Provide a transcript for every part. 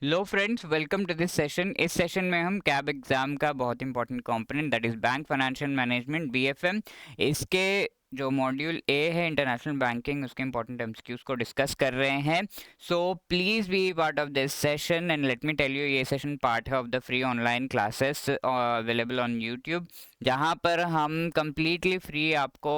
Low friends, welcome to this session. इस सेशन में हम कैब एग्जाम का बहुत important component that is bank financial management BFM, इसके जो मॉड्यूल ए है इंटरनेशनल बैंकिंग, उसके इंपॉर्टेंट एमसीक्यूज को डिस्कस कर रहे हैं। So please be part of this session and let me tell you, ये सेशन पार्ट है of the free online classes available on YouTube, जहां पर हम कंप्लीटली फ्री आपको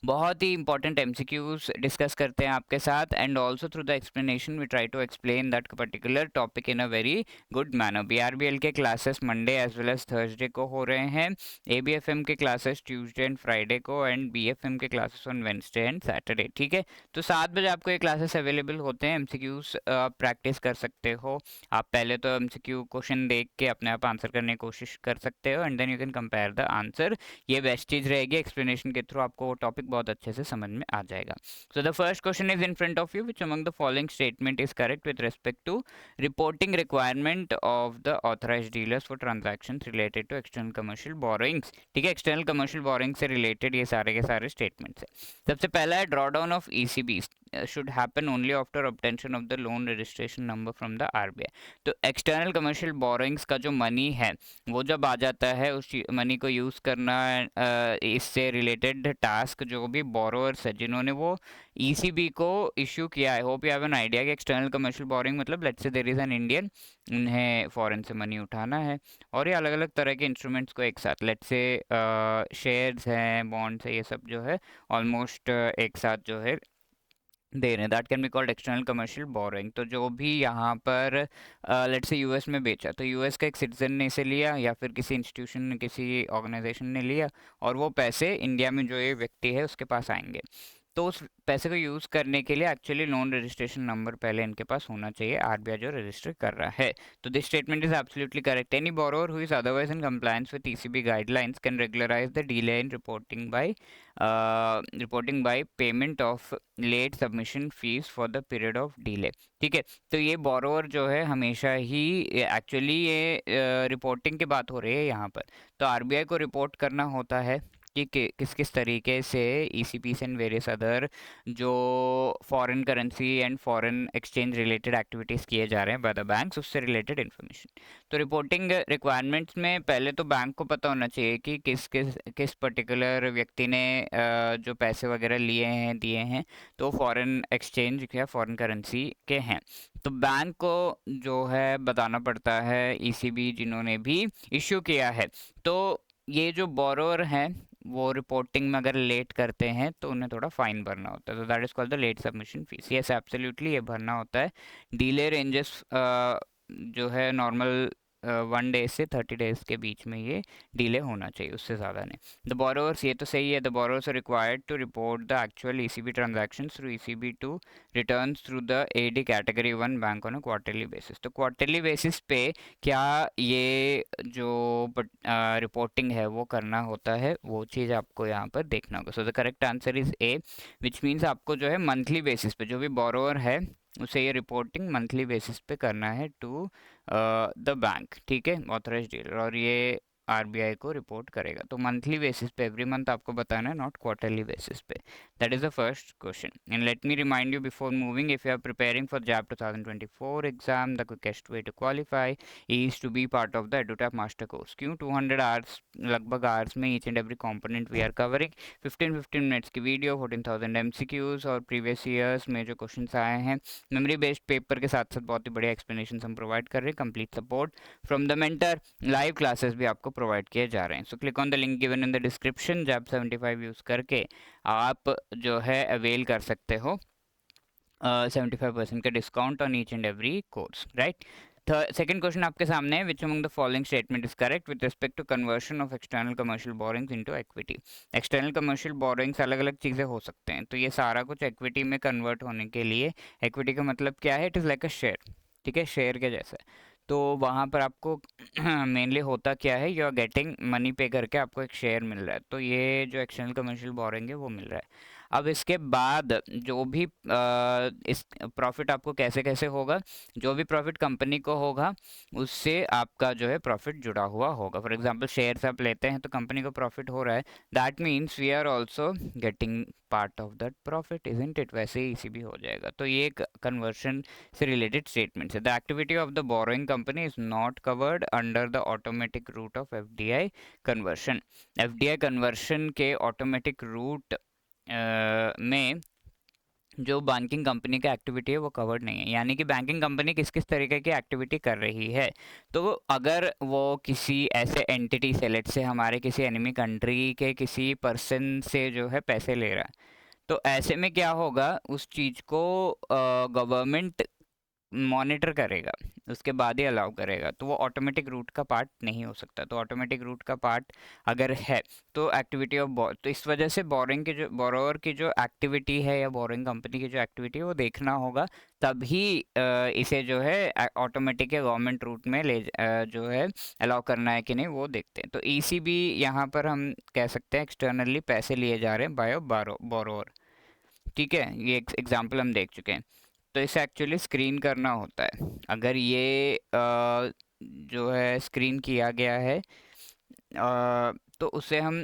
बहुत ही इंपॉर्टेंट एमसीक्यूज डिस्कस करते हैं आपके साथ, and also through the explanation we try to explain that particular topic in a very good manner. BRBL के classes Monday as well as Thursday को हो रहे हैं, एबीएफएम के क्लासेस ट्यूसडे एंड फ्राइडे को, एंड बीएफएम के classes on Wednesday and Saturday. ठीक है, तो 7 बजे आपको ये क्लासेस अवेलेबल होते हैं। एमसीक्यूज प्रैक्टिस कर सकते हो आप। पहले तो एमसीक्यू क्वेश्चन देख के अपने आप आंसर करने की कोशिश कर सकते हो, and then you can compare the answer. ये बेस्ट चीज रहेगी, एक्सप्लेनेशन के थ्रू आपको वो टॉपिक बहुत अच्छे से समझ में आ जाएगा। So the first question is in front of you, which among the following statement is correct with respect to reporting requirement of the authorised dealers for transactions related to external commercial borrowings. ठीक है, external commercial borrowing से रिलेटेड ये सारे के सारे statements है। सबसे पहला है draw down of ECB should happen only after obtention of the loan registration number from the RBI। तो एक्सटर्नल कमर्शियल बोरोइंग्स का जो मनी है वो जब आ जाता है, उस मनी को यूज़ करना, इससे रिलेटेड टास्क जो भी बोरोअर्स है जिन्होंने वो ईसीबी को इशू किया है। Hope you have an idea कि एक्सटर्नल कमर्शियल बोरोइंग मतलब let's say there is an Indian, उन्हें फॉरेन से मनी उठाना है, और ये अलग अलग तरह के इंस्ट्रूमेंट्स को एक साथ, लेट्स से शेयर्स हैं, बॉन्ड्स है, ये सब जो है ऑलमोस्ट एक साथ जो है दे रहे हैं, that can be called external commercial borrowing. तो जो भी यहाँ पर लेट्स से यूएस में बेचा, तो यूएस का एक सिटीजन ने इसे लिया, या फिर किसी इंस्टीट्यूशन ने, किसी ऑर्गेनाइजेशन ने लिया, और वो पैसे इंडिया में जो ये व्यक्ति है उसके पास आएंगे। तो उस पैसे को यूज़ करने के लिए एक्चुअली लोन रजिस्ट्रेशन नंबर पहले इनके पास होना चाहिए, आरबीआई जो रजिस्टर कर रहा है। तो this statement is absolutely correct. Any borrower who is otherwise in compliance with ECB guidelines can regularise the delay in reporting by payment of late submission fees for the period of delay. ठीक है, तो ये borrower जो है हमेशा ही, actually ये reporting की बात हो रही है यहाँ पर, तो आरबीआई को रिपोर्ट करना होता है कि किस किस तरीके से ईसीपी एंड वेरियस अदर जो foreign currency and foreign exchange related activities किए जा रहे हैं बाय द बैंक्स, उससे रिलेटेड इन्फॉर्मेशन। तो रिपोर्टिंग रिक्वायरमेंट्स में पहले तो बैंक को पता होना चाहिए कि किस पर्टिकुलर व्यक्ति ने जो पैसे वगैरह लिए हैं, दिए हैं, तो फॉरेन एक्सचेंज या फॉरेन करेंसी के हैं। तो बैंक को जो है बताना पड़ता है, ईसीबी जिन्होंने भी इश्यू किया है। तो ये जो बोरोअर हैं वो रिपोर्टिंग में अगर लेट करते हैं तो उन्हें थोड़ा फाइन भरना होता है, तो that is called the late submission fees. Yes, absolutely ये भरना होता है। डीले रेंजेस जो है नॉर्मल 1 डे से 30 डेज के बीच में ये डिले होना चाहिए, उससे ज़्यादा नहीं। द बोरोवर्स, ये तो सही है, the borrowers are required to report the actual ECB transactions through ECB two returns through the AD category 1 bank on a quarterly basis. तो क्वार्टरली बेसिस पे क्या ये जो रिपोर्टिंग है वो करना होता है, वो चीज़ आपको यहाँ पर देखना होगा। So the correct answer is a, which means आपको जो है मंथली बेसिस पे जो भी बोरोवर है उसे ये रिपोर्टिंग मंथली बेसिस पे करना है टू द बैंक। ठीक है, ऑथराइज्ड डीलर, और ये आरबीआई को रिपोर्ट करेगा। तो मंथली बेसिस पे एवरी मंथ आपको बताना है, नॉट क्वार्टरली बेसिस पे। That is the first question. And let me remind you before moving, if you are preparing for JAIIB 2024 exam, the quickest way to qualify is to be part of the Edutap master course. क्यों? 200 hours लगभग hours में each and every component we are covering, 15-15 minutes की video, 14,000 MCQs, और previous years में जो question आए हैं memory based paper के साथ साथ बहुत ही बढ़िया एक्सप्लेनेशन हम प्रोवाइड कर रहे हैं। Complete support from the mentor, live classes भी आपको प्रोवाइड किए जा रहे हैं। So click on the link given in the description, JAIIB 75 use करके आप जो है अवेल कर सकते हो 75% का discount on each and every course, right. Second question आपके सामने है, which among the following statement is correct with respect to conversion of external commercial borrowings into equity. External commercial borrowings अलग अलग चीज़ें हो सकते हैं, तो ये सारा कुछ इक्विटी में कन्वर्ट होने के लिए, इक्विटी का मतलब क्या है? It is like a share. ठीक है, शेयर के जैसा। तो वहाँ पर आपको मेनली होता क्या है, यू आर गेटिंग मनी पे करके आपको एक शेयर मिल रहा है, तो ये जो एक्सटर्नल कमर्शियल बोरोइंग है वो मिल रहा है। अब इसके बाद जो भी इस प्रॉफिट आपको कैसे कैसे होगा, जो भी प्रॉफिट कंपनी को होगा उससे आपका जो है प्रॉफिट जुड़ा हुआ होगा। फॉर एग्जांपल शेयर्स आप लेते हैं तो कंपनी को प्रॉफिट हो रहा है, that means we are also getting part of that profit, isn't it? वैसे ही ईसीबी हो जाएगा। तो ये एक कन्वर्शन से रिलेटेड स्टेटमेंट है। The activity of the borrowing company is not covered under the automatic route of FDI conversion. FDI conversion के ऑटोमेटिक रूट में जो बैंकिंग कंपनी की एक्टिविटी है वो कवर्ड नहीं है। यानी कि बैंकिंग कंपनी किस किस तरीके की एक्टिविटी कर रही है, तो अगर वो किसी ऐसे एंटिटी से, लेट से हमारे किसी एनिमी कंट्री के किसी पर्सन से जो है पैसे ले रहा है, तो ऐसे में क्या होगा, उस चीज़ को गवर्नमेंट मॉनिटर करेगा, उसके बाद ही अलाउ करेगा। तो वो ऑटोमेटिक रूट का पार्ट नहीं हो सकता। तो ऑटोमेटिक रूट का पार्ट अगर है तो एक्टिविटी ऑफ तो इस वजह से बोरिंग की जो बोरोवर की जो एक्टिविटी है या बोरिंग कंपनी की जो एक्टिविटी है वो देखना होगा, तभी इसे जो है ऑटोमेटिक या गवर्नमेंट रूट में जो है अलाउ करना है कि नहीं वो देखते हैं। तो ईसीबी यहाँ पर हम कह सकते हैं एक्सटर्नली पैसे लिए जा रहे हैं बाय बोरोवर। ठीक है, ये एग्जाम्पल हम देख चुके हैं। तो इसे एक्चुअली स्क्रीन करना होता है। अगर ये जो है स्क्रीन किया गया है तो उसे हम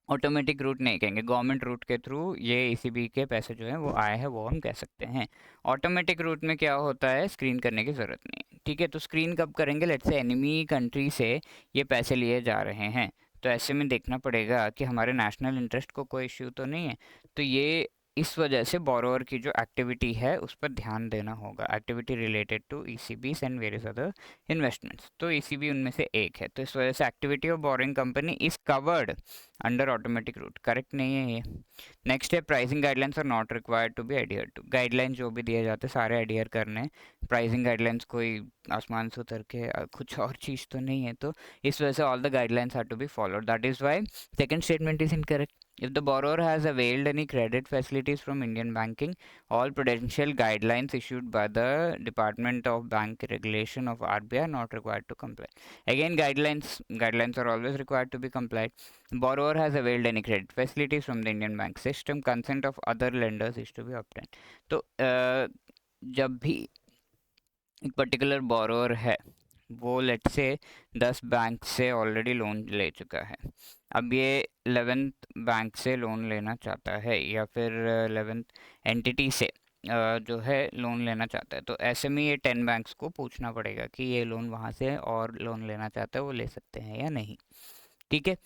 ऑटोमेटिक रूट नहीं कहेंगे, गवर्नमेंट रूट के थ्रू ये ईसीबी के पैसे जो हैं वो आए हैं, वो हम कह सकते हैं। ऑटोमेटिक रूट में क्या होता है, स्क्रीन करने की ज़रूरत नहीं है। ठीक है, तो स्क्रीन कब करेंगे, लेट्स से एनिमी कंट्री से ये पैसे लिए जा रहे हैं, तो ऐसे में देखना पड़ेगा कि हमारे नेशनल इंटरेस्ट को कोई इश्यू तो नहीं है। तो ये इस वजह से बोरोवर की जो एक्टिविटी है उस पर ध्यान देना होगा, activity related to ECBs and various other investments. तो ईसीबी उनमें से एक है। तो इस वजह से activity of boring company is covered under automatic route. Correct नहीं है ये। नेक्स्ट है pricing guidelines are not required to be adhered to. Guidelines जो भी दिए जाते हैं सारे एडियर करने हैं। प्राइसिंग गाइडलाइंस कोई आसमान से उतर के कुछ और चीज़ तो नहीं है, तो इस वजह से all the guidelines are to be followed. That is why second statement is incorrect. If the borrower has availed any credit facilities from Indian banking, all prudential guidelines issued by the Department of Bank Regulation of RBI are not required to comply. Again, guidelines are always required to be complied. Borrower has availed any credit facilities from the Indian bank system, consent of other lenders is to be obtained. तो जब भी एक particular borrower है वो late से 10 bank से already loan ले चुका है, अब ये 11th बैंक से लोन लेना चाहता है या फिर 11th एंटिटी से जो है लोन लेना चाहता है, तो ऐसे में ये 10 बैंक्स को पूछना पड़ेगा कि ये लोन वहाँ से और लोन लेना चाहता है वो ले सकते हैं या नहीं। ठीक है,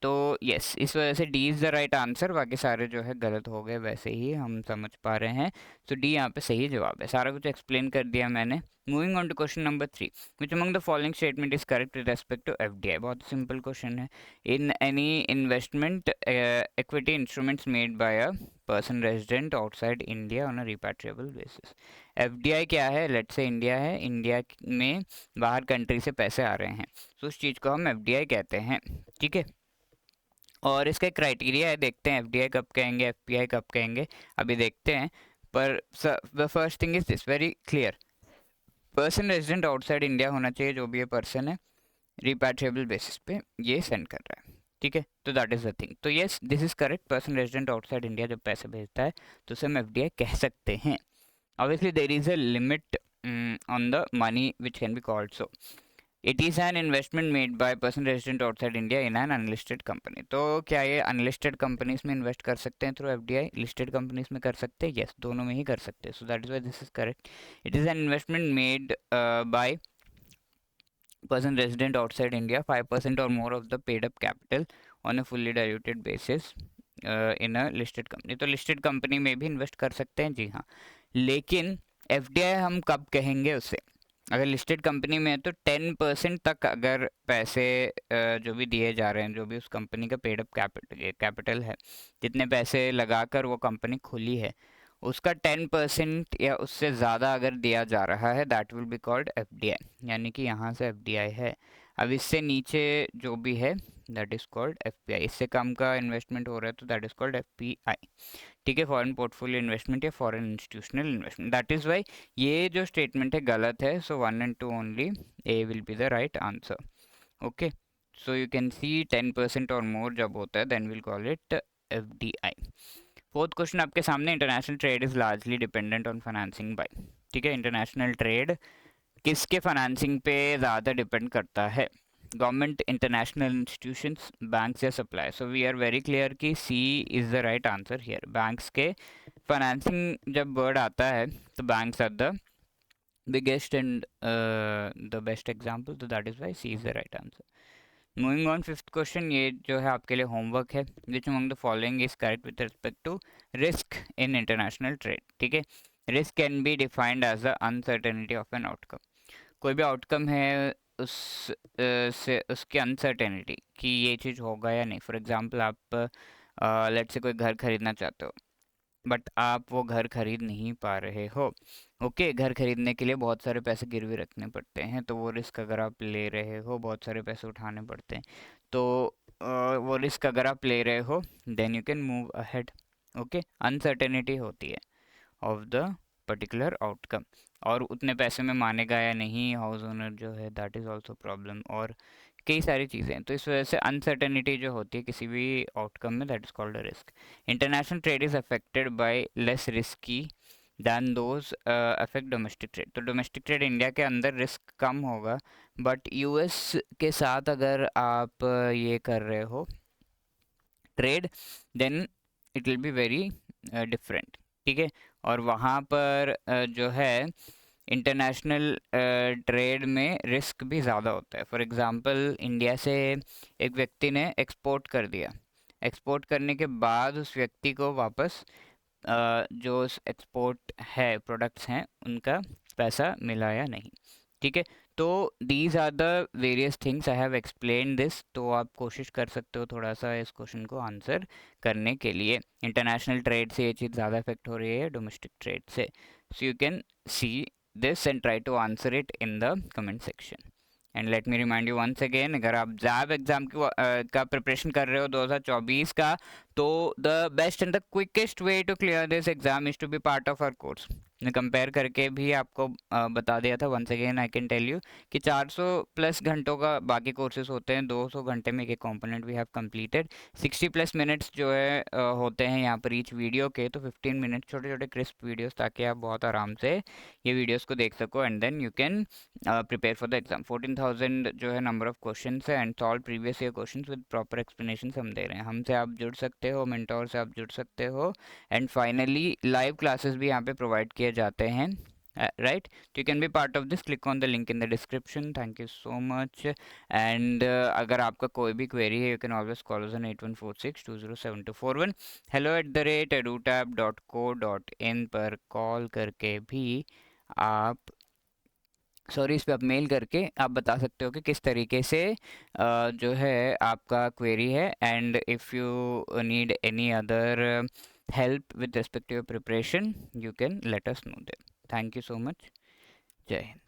तो यस, इस वजह से D is the right answer. बाकी सारे जो है गलत हो गए, वैसे ही हम समझ पा रहे हैं। तो डी यहाँ पे सही जवाब है। सारा कुछ एक्सप्लेन कर दिया मैंने। Moving on to question number 3, which among the following statement is correct with respect to FDI. बहुत सिंपल क्वेश्चन है। In any investment equity instruments made by a person resident outside India on a repatriable basis. FDI क्या है, late से India है, India में बाहर country से पैसे आ रहे हैं, तो उस चीज़ को हम एफडीआई कहते हैं। ठीक है, और इसका क्राइटेरिया है, देखते हैं एफडीआई कब कहेंगे, एफपीआई कब कहेंगे, अभी देखते हैं। पर the first thing is this, very clear, person resident outside India होना चाहिए, जो भी ये पर्सन है रिपैट्रिएबल बेसिस पे ये सेंड कर रहा है। ठीक है, तो दैट इज द थिंग। तो yes, this is correct. Person resident outside India जब पैसे भेजता है तो उसे हम एफडीआई कह सकते हैं। Obviously there is a limit on the money which can be called so. It is an investment made by person resident outside India in an unlisted company. तो क्या ये अनलिस्टेड कंपनीज में इन्वेस्ट कर सकते हैं थ्रू एफडीआई, लिस्टेड कंपनीज में कर सकते हैं? यस, दोनों में ही कर सकते हैं। So that is why this is correct. It is an investment made bye person resident outside India, 5% or more of the paid up capital on a fully diluted basis in a listed company। तो listed company में भी invest कर सकते हैं, जी हाँ। लेकिन FDI हम कब कहेंगे उसे, अगर लिस्टेड कंपनी में है तो 10% तक अगर पैसे जो भी दिए जा रहे हैं, जो भी उस कंपनी का पेड अप कैपिटल है, जितने पैसे लगाकर वो कंपनी खुली है, उसका 10% या उससे ज़्यादा अगर दिया जा रहा है, that will be called FDI. यानी कि यहाँ से एफडीआई है। अब इससे नीचे जो भी है दैट इज़ कॉल्ड एफपीआई। इससे कम का इन्वेस्टमेंट हो रहा है तो दैट इज़ कॉल्ड एफपीआई। ठीक है, फॉरेन पोर्टफोलियो इन्वेस्टमेंट या foreign institutional investment. That is why ये जो स्टेटमेंट है गलत है। So 1 and 2 only, A will be the right answer. Okay, so you can see 10% और मोर जब होता है then will call it FDI। Fourth question आपके सामने, international trade is largely dependent on financing by, ठीक है, इंटरनेशनल ट्रेड किसके financing पे ज़्यादा डिपेंड करता है? गवर्नमेंट, इंटरनेशनल इंस्टीट्यूशंस, बैंक्स या supply. So we are very clear कि C is the right answer here. Banks के फाइनेंसिंग जब वर्ड आता है तो banks are the biggest and the best example, so that is why C is the right answer. Moving on, fifth question, ये जो है आपके लिए होमवर्क है। Which among the following is correct with respect to risk in international trade? ठीक है, risk can be defined as the uncertainty of an outcome। कोई भी आउटकम है उस से उसकी अनसर्टेनिटी कि ये चीज़ होगा या नहीं। फॉर एग्जांपल आप लेट्स से कोई घर खरीदना चाहते हो बट आप वो घर खरीद नहीं पा रहे हो। ओके, घर खरीदने के लिए बहुत सारे पैसे गिरवी रखने पड़ते हैं, तो वो रिस्क अगर आप ले रहे हो, बहुत सारे पैसे उठाने पड़ते हैं, तो वो रिस्क अगर आप ले रहे हो then you can move ahead. Okay, uncertainty होती है ऑफ द पर्टिकुलर आउटकम, और उतने पैसे में मानेगा या नहीं हाउस ओनर जो है, दैट इज़ ऑल्सो प्रॉब्लम, और कई सारी चीज़ें। तो इस वजह से अनसर्टेनिटी जो होती है किसी भी आउटकम में, that is called a risk. International trade is affected by less risky then those affect domestic trade. तो डोमेस्टिक ट्रेड इंडिया के अंदर रिस्क कम होगा, बट यूएस के साथ अगर आप ये कर रहे हो trade, then it will be very different, ठीक है। और वहाँ पर जो है इंटरनेशनल ट्रेड में रिस्क भी ज़्यादा होता है। फॉर एग्ज़ाम्पल, इंडिया से एक व्यक्ति ने एक्सपोर्ट कर दिया, एक्सपोर्ट करने के बाद उस व्यक्ति को वापस जो एक्सपोर्ट है प्रोडक्ट्स हैं उनका पैसा मिला या नहीं, ठीक है। तो these are the various things I have explain this. तो आप कोशिश कर सकते हो थोड़ा सा इस क्वेश्चन को आंसर करने के लिए। इंटरनेशनल ट्रेड से ये चीज़ ज़्यादा इफेक्ट हो रही है डोमेस्टिक ट्रेड से। So you can see this and try to answer it in the comment section. And let me remind you once again, अगर आप जैब एग्जाम का प्रिपरेशन कर रहे हो 2024 का, तो the best and the quickest way to clear this exam is to be part of our course. मैं compare करके भी आपको बता दिया था। Once again I can tell you कि 400 प्लस घंटों का बाकी कोर्सेज होते हैं, 200 घंटे में एक component we have completed. 60 plus minutes जो है होते हैं यहाँ पर ईच वीडियो के, तो 15 मिनट छोटे छोटे क्रिस्प वीडियोस, ताकि आप बहुत आराम से ये वीडियोस को देख सको and then you can prepare for the exam. 14,000 जो है नंबर ऑफ क्वेश्चन है and solve previous year question with proper explanation हम दे रहे हैं। हमसे आप जुड़ सकते हो, मेंटोर से आप जुड़ सकते हो, एंड फाइनली लाइव क्लासेस भी यहाँ पे प्रोवाइड किए जाते हैं, राइट। तो you can be part of this, click on the link in the description. Thank you so much. And अगर आपका कोई भी क्वेरी है, you can always call us on 8146207241, hello@edutab.co.in पर कॉल करके भी आप इस पे आप मेल करके आप बता सकते हो कि किस तरीके से जो है आपका क्वेरी है, and if you need any other help with respect to your preparation, you can let us know that. Thank you so much. Jai Hind.